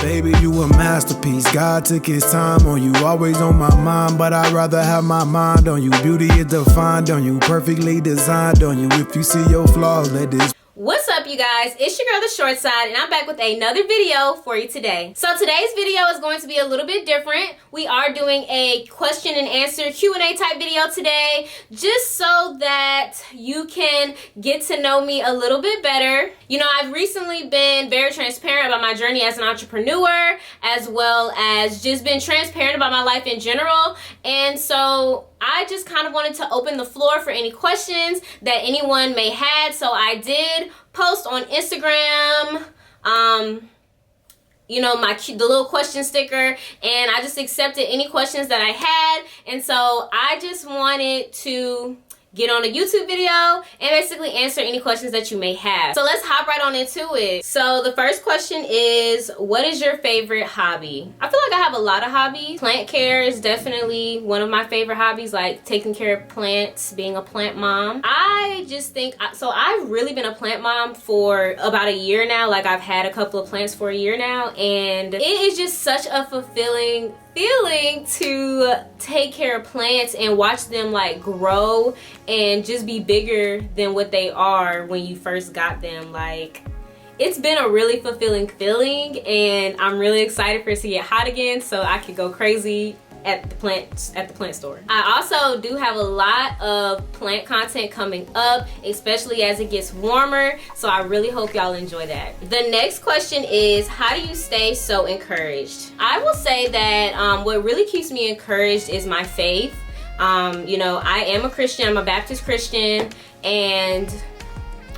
Baby, you a masterpiece. God took his time on you. Always on my mind, but I'd rather have my mind on you. Beauty is defined on you. Perfectly designed on you. If you see your flaws, let this. What's up, you guys? It's your girl, the Short Side, and I'm back with another video for you today. So today's video is going to be a little bit different. We are doing a question and answer Q&A type video today, just so that you can get to know me a little bit better. You know, I've recently been very transparent about my journey as an entrepreneur, as well as just been transparent about my life in general. And so I just kind of wanted to open the floor for any questions that anyone may have. So I did post on Instagram, you know, the little question sticker, and I just accepted any questions that I had. And so I just wanted to get on a YouTube video and basically answer any questions that you may have. So let's hop right on into it. So the first question is, what is your favorite hobby? I feel like I have a lot of hobbies. Plant care is definitely one of my favorite hobbies, like taking care of plants, being a plant mom. I just think, so I've really been a plant mom for about a year now. Like, I've had a couple of plants for a year now, and it is just such a fulfilling feeling to take care of plants and watch them like grow and just be bigger than what they are when you first got them. Like, it's been a really fulfilling feeling, and I'm really excited for it to get hot again so I could go crazy at the plant store. I also do have a lot of plant content coming up, especially as it gets warmer, so I really hope y'all enjoy that. The next question is, how do you stay so encouraged? I will say that what really keeps me encouraged is my faith. You know, I am a Christian. I'm a Baptist Christian, and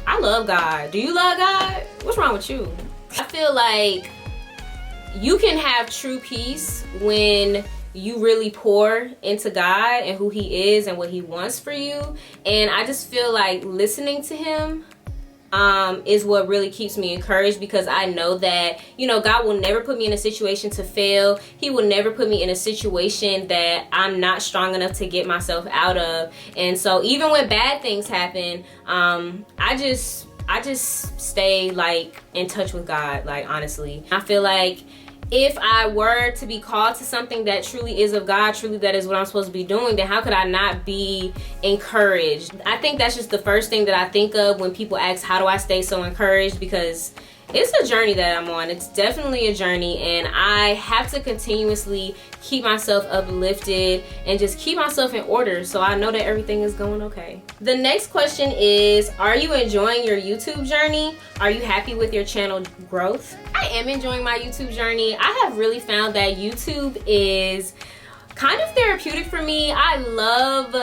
I love God. Do you love God? What's wrong with you? I feel like you can have true peace when you really pour into God and who he is and what he wants for you. And I just feel like listening to him is what really keeps me encouraged, because I know that, you know, God will never put me in a situation to fail. He will never put me in a situation that I'm not strong enough to get myself out of. And so even when bad things happen, I just stay like in touch with God. Like, honestly, I feel like if I were to be called to something that truly is of God, truly that is what I'm supposed to be doing, then how could I not be encouraged? I think that's just the first thing that I think of when people ask, how do I stay so encouraged? Because it's a journey that I'm on. It's definitely a journey, and I have to continuously keep myself uplifted and just keep myself in order so I know that everything is going okay. The next question is, are you enjoying your YouTube journey? Are you happy with your channel growth? I am enjoying my YouTube journey. I have really found that YouTube is kind of therapeutic for me. I love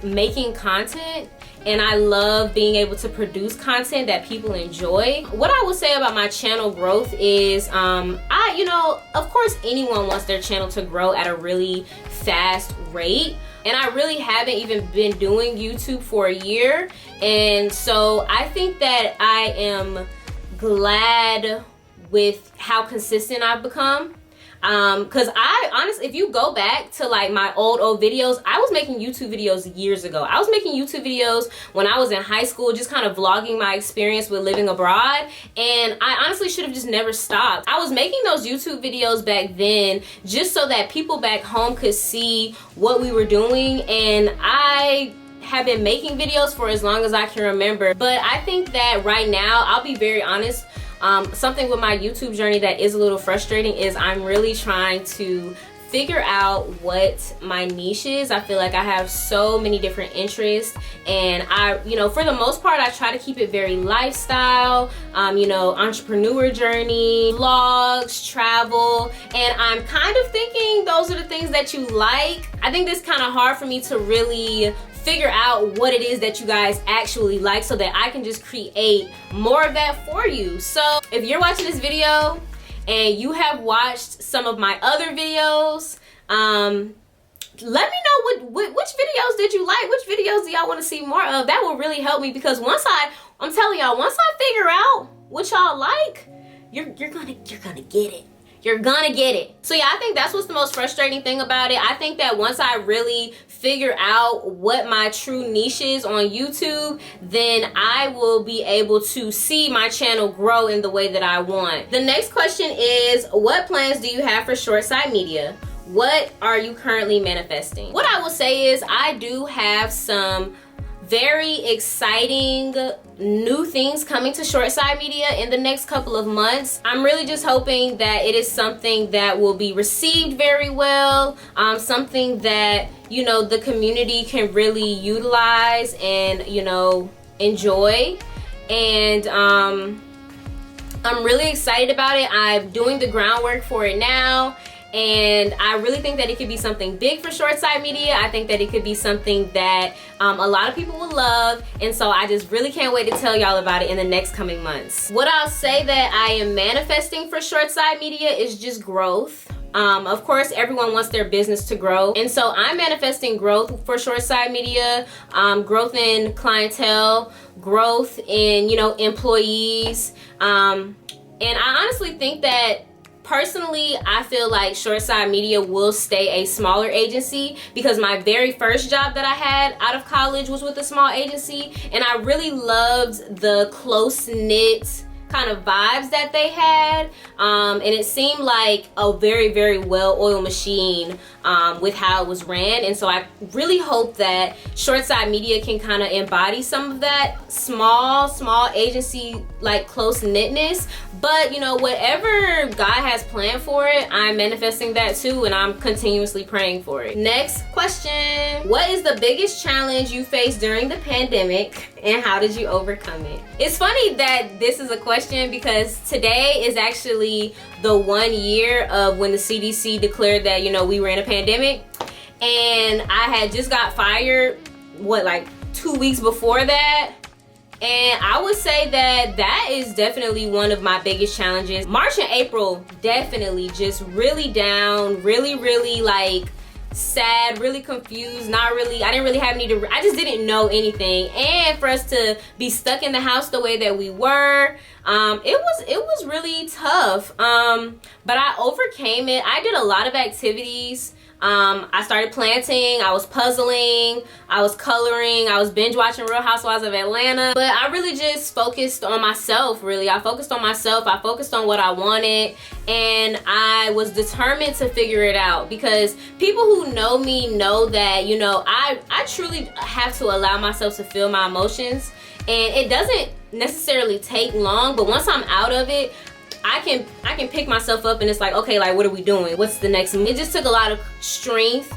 making content, and I love being able to produce content that people enjoy. What I will say about my channel growth is, you know, of course anyone wants their channel to grow at a really fast rate. And I really haven't even been doing YouTube for a year. And so I think that I am glad with how consistent I've become. Cause I honestly, if you go back to like my old videos, I was making YouTube videos years ago. I was making YouTube videos when I was in high school, just kind of vlogging my experience with living abroad. And I honestly should have just never stopped. I was making those YouTube videos back then just so that people back home could see what we were doing. And I have been making videos for as long as I can remember. But I think that right now, I'll be very honest, something with my YouTube journey that is a little frustrating is I'm really trying to figure out what my niche is. I feel like I have so many different interests, and you know, for the most part, I try to keep it very lifestyle, you know, entrepreneur journey, vlogs, travel, and I'm kind of thinking those are the things that you like. I think it's kind of hard for me to really figure out what it is that you guys actually like so that I can just create more of that for you. So if you're watching this video and you have watched some of my other videos, let me know which videos did you like, which videos do y'all want to see more of. That will really help me, because I'm telling y'all, once I figure out what y'all like, you're gonna get it. you're gonna get it. So yeah, I think that's what's the most frustrating thing about it. I think that once I really figure out what my true niche is on YouTube, then I will be able to see my channel grow in the way that I want. The next question is, what plans do you have for ShortSide Media? What are you currently manifesting? What I will say is I do have some very exciting new things coming to ShortSide Media in the next couple of months. I'm really just hoping that it is something that will be received very well, something that, you know, the community can really utilize and, you know, enjoy. And I'm really excited about it. I'm doing the groundwork for it now. And I really think that it could be something big for ShortSide Media. I think that it could be something that a lot of people will love. And so I just really can't wait to tell y'all about it in the next coming months. What I'll say that I am manifesting for ShortSide Media is just growth. Of course, everyone wants their business to grow. And so I'm manifesting growth for ShortSide Media, growth in clientele, growth in, you know, employees. And I honestly think that personally, I feel like ShortSide Media will stay a smaller agency because my very first job that I had out of college was with a small agency, and I really loved the close-knit kind of vibes that they had, and it seemed like a very, very well-oiled machine with how it was ran. And so I really hope that ShortSide Media can kind of embody some of that small agency like close-knitness. But you know, whatever God has planned for it, I'm manifesting that too, and I'm continuously praying for it. Next question. What is the biggest challenge you faced during the pandemic, and how did you overcome it? It's funny that this is a question because today is actually the 1 year of when the CDC declared that, you know, we were in a pandemic, and I had just got fired, like 2 weeks before that. And I would say that that is definitely one of my biggest challenges. March and April, definitely just really down, really like sad, really confused, I didn't really have I just didn't know anything. And for us to be stuck in the house the way that we were, it was really tough. But I overcame it. I did a lot of activities. I started planting, I was puzzling, I was coloring, I was binge watching Real Housewives of Atlanta. But I really just focused on myself, really. I focused on myself, I focused on what I wanted, and I was determined to figure it out. Because people who know me know that, you know, I truly have to allow myself to feel my emotions. And it doesn't necessarily take long, but once I'm out of it, I can pick myself up, and it's like, okay, like, what are we doing? What's the next move? It just took a lot of strength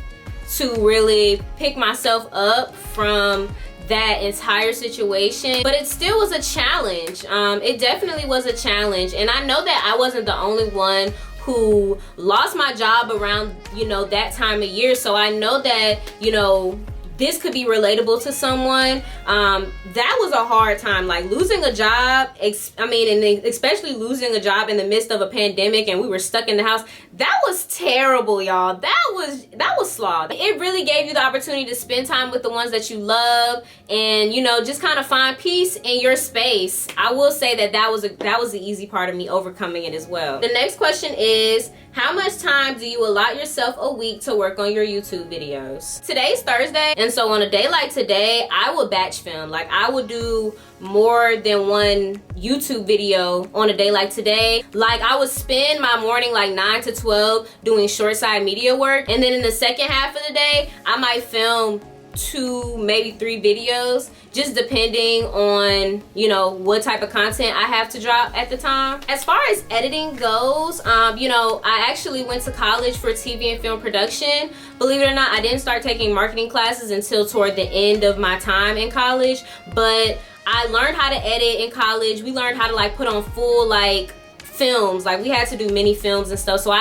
to really pick myself up from that entire situation. But it still was a challenge. It definitely was a challenge. And I know that I wasn't the only one who lost my job around, you know, that time of year. So I know that, you know, this could be relatable to someone. That was a hard time, like losing a job, and especially losing a job in the midst of a pandemic and we were stuck in the house. That was terrible, y'all. That was slog. It really gave you the opportunity to spend time with the ones that you love and, you know, just kind of find peace in your space. I will say that was the easy part of me overcoming it as well. The next question is, how much time do you allot yourself a week to work on your YouTube videos? Today's Thursday, and so on a day like today, I will batch film. Like, I will do more than one YouTube video on a day like today. Like, I would spend my morning like 9 to 12 doing ShortSide Media work, and then in the second half of the day, I might film 2, maybe 3 videos, just depending on, you know, what type of content I have to drop at the time. As far as editing goes, you know, I actually went to college for TV and film production. Believe it or not, I didn't start taking marketing classes until toward the end of my time in college, but I learned how to edit in college. We learned how to like put on full like films, like we had to do mini films and stuff. So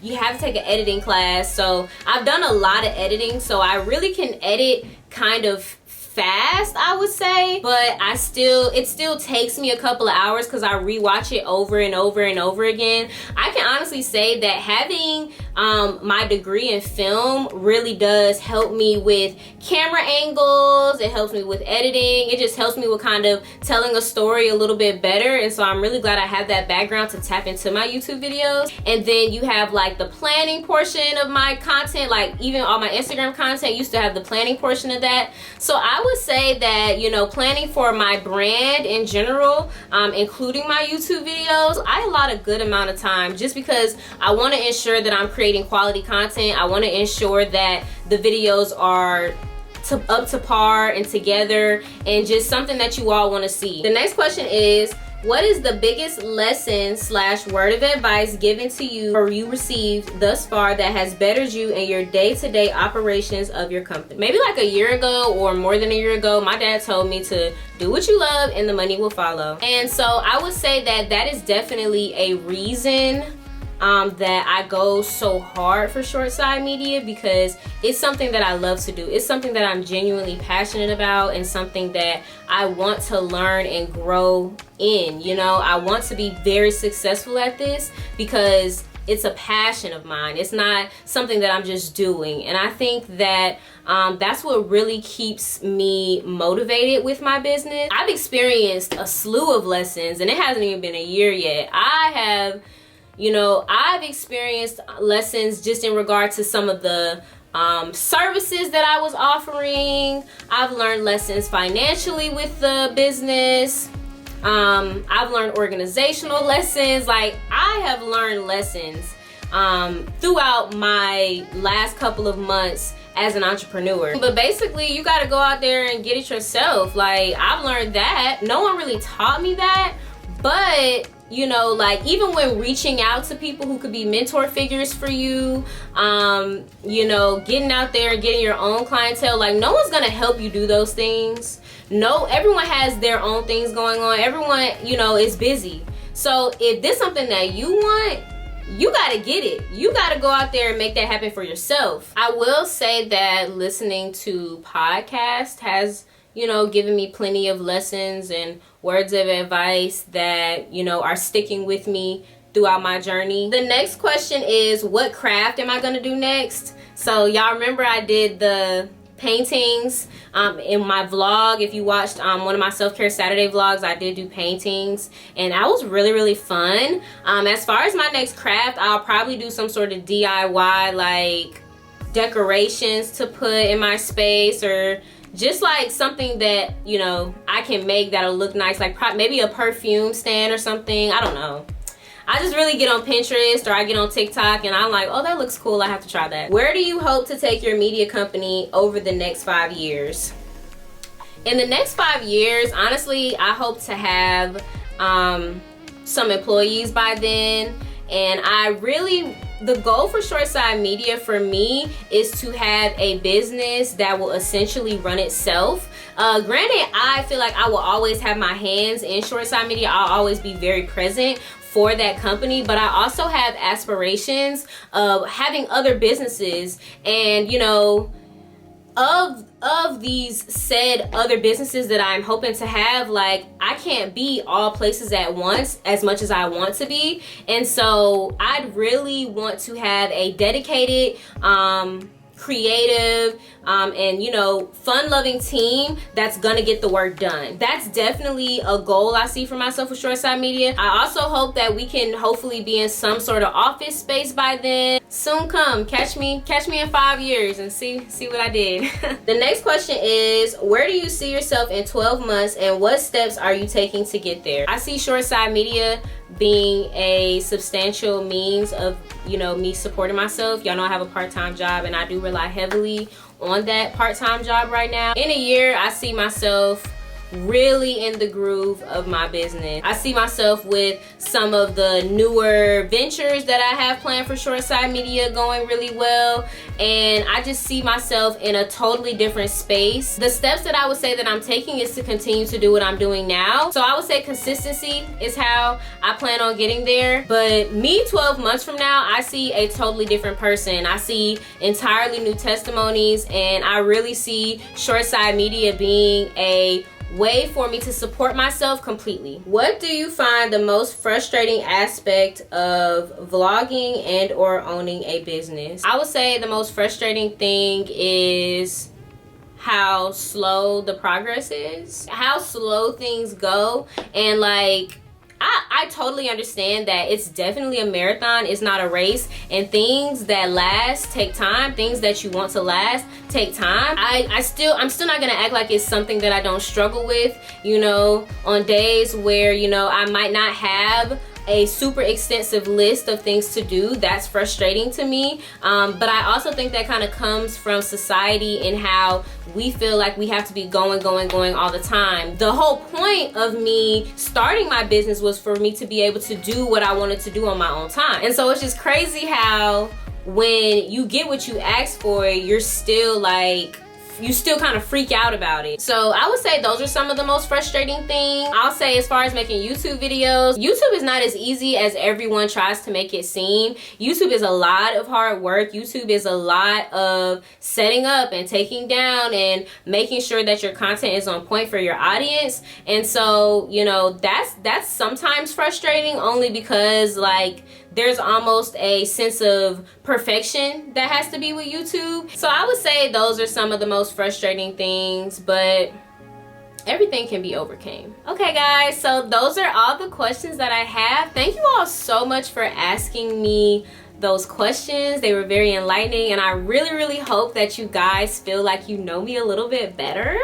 you have to take an editing class. So I've done a lot of editing, so I really can edit kind of fast, I would say, but it still takes me a couple of hours because I rewatch it over and over and over again. I can honestly say that having my degree in film really does help me with camera angles. It helps me with editing. It just helps me with kind of telling a story a little bit better. And so I'm really glad I have that background to tap into my YouTube videos. And then you have like the planning portion of my content, like even all my Instagram content used to have the planning portion of that. So I would say that, you know, planning for my brand in general, including my YouTube videos, I allot a good amount of time just because I want to ensure that I'm creating quality content. I want to ensure that the videos are up to par and together and just something that you all want to see. The next question is, what is the biggest lesson / word of advice given to you or you received thus far that has bettered you in your day-to-day operations of your company? Maybe like a year ago or more than a year ago, my dad told me to do what you love and the money will follow. And so I would say that that is definitely a reason that I go so hard for ShortSide Media, because it's something that I love to do. It's something that I'm genuinely passionate about and something that I want to learn and grow in. You know, I want to be very successful at this because it's a passion of mine. It's not something that I'm just doing. And I think that that's what really keeps me motivated with my business. I've experienced a slew of lessons and it hasn't even been a year yet. I've experienced lessons just in regard to some of the services that I was offering. I've learned lessons financially with the business. I've learned organizational lessons. Like, I have learned lessons throughout my last couple of months as an entrepreneur. But basically, you got to go out there and get it yourself. Like, I've learned that. No one really taught me that, but you know, like, even when reaching out to people who could be mentor figures for you, you know, getting out there and getting your own clientele, like, no one's gonna help you do those things. No, everyone has their own things going on. Everyone, you know, is busy. So if this is something that you want, you gotta get it. You gotta go out there and make that happen for yourself. I will say that listening to podcasts has, you know, given me plenty of lessons and words of advice that, you know, are sticking with me throughout my journey. The next question is, what craft am I gonna do next? So y'all remember I did the paintings in my vlog. If you watched one of my self-care Saturday vlogs, I did do paintings and that was really, really fun. As far as my next craft, I'll probably do some sort of DIY, like decorations to put in my space, or just like something that, you know, I can make that'll look nice, like maybe a perfume stand or something. I don't know. I just really get on Pinterest or I get on TikTok and I'm like, oh, that looks cool. I have to try that. Where do you hope to take your media company over the next 5 years? In the next 5 years, honestly, I hope to have some employees by then. And the goal for ShortSide Media for me is to have a business that will essentially run itself. Granted, I feel like I will always have my hands in ShortSide Media. I'll always be very present for that company, but I also have aspirations of having other businesses, and you know, of these said other businesses that I'm hoping to have, like, I can't be all places at once as much as I want to be. And so I'd really want to have a dedicated, creative, and you know, fun-loving team that's gonna get the work done. That's definitely a goal I see for myself with ShortSide Media. I also hope that we can hopefully be in some sort of office space by then. Soon come, catch me in 5 years and see what I did. The next question is, where do you see yourself in 12 months and what steps are you taking to get there? I see ShortSide Media being a substantial means of, you know, me supporting myself. Y'all know I have a part-time job and I do rely heavily on that part-time job right now. In a year, I see myself really in the groove of my business. I see myself with some of the newer ventures that I have planned for ShortSide Media going really well, and I just see myself in a totally different space. The steps that I would say that I'm taking is to continue to do what I'm doing now. So I would say consistency is how I plan on getting there. But me 12 months from now, I see a totally different person. I see entirely new testimonies, and I really see ShortSide Media being a way for me to support myself completely. What do you find the most frustrating aspect of vlogging and or owning a business? I would say the most frustrating thing is how slow the progress is, how slow things go. And like, I totally understand that it's definitely a marathon, it's not a race, and things that last take time. Things that you want to last take time. I'm still not gonna act like it's something that I don't struggle with, you know, on days where, you know, I might not have a super extensive list of things to do. That's frustrating to me, but I also think that kind of comes from society and how we feel like we have to be going all the time. The whole point of me starting my business was for me to be able to do what I wanted to do on my own time. And so it's just crazy how when you get what you ask for, you're still like, you still kind of freak out about it. So I would say those are some of the most frustrating things. I'll say as far as making YouTube videos, YouTube is not as easy as everyone tries to make it seem. YouTube is a lot of hard work. YouTube is a lot of setting up and taking down and making sure that your content is on point for your audience. And so, you know, that's sometimes frustrating, only because like there's almost a sense of perfection that has to be with YouTube. So I would say those are some of the most frustrating things, but everything can be overcame. Okay guys, so those are all the questions that I have. Thank you all so much for asking me those questions. They were very enlightening, and I really hope that you guys feel like you know me a little bit better.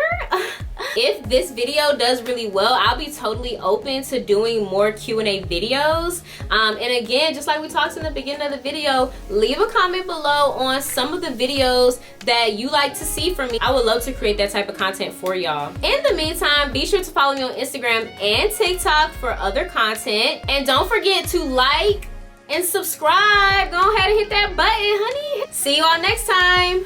If this video does really well, I'll be totally open to doing more Q&A videos. And again, just like we talked in the beginning of the video, leave a comment below on some of the videos that you like to see from me. I would love to create that type of content for y'all. In the meantime, be sure to follow me on Instagram and TikTok for other content. And don't forget to like and subscribe. Go ahead and hit that button, honey. See you all next time.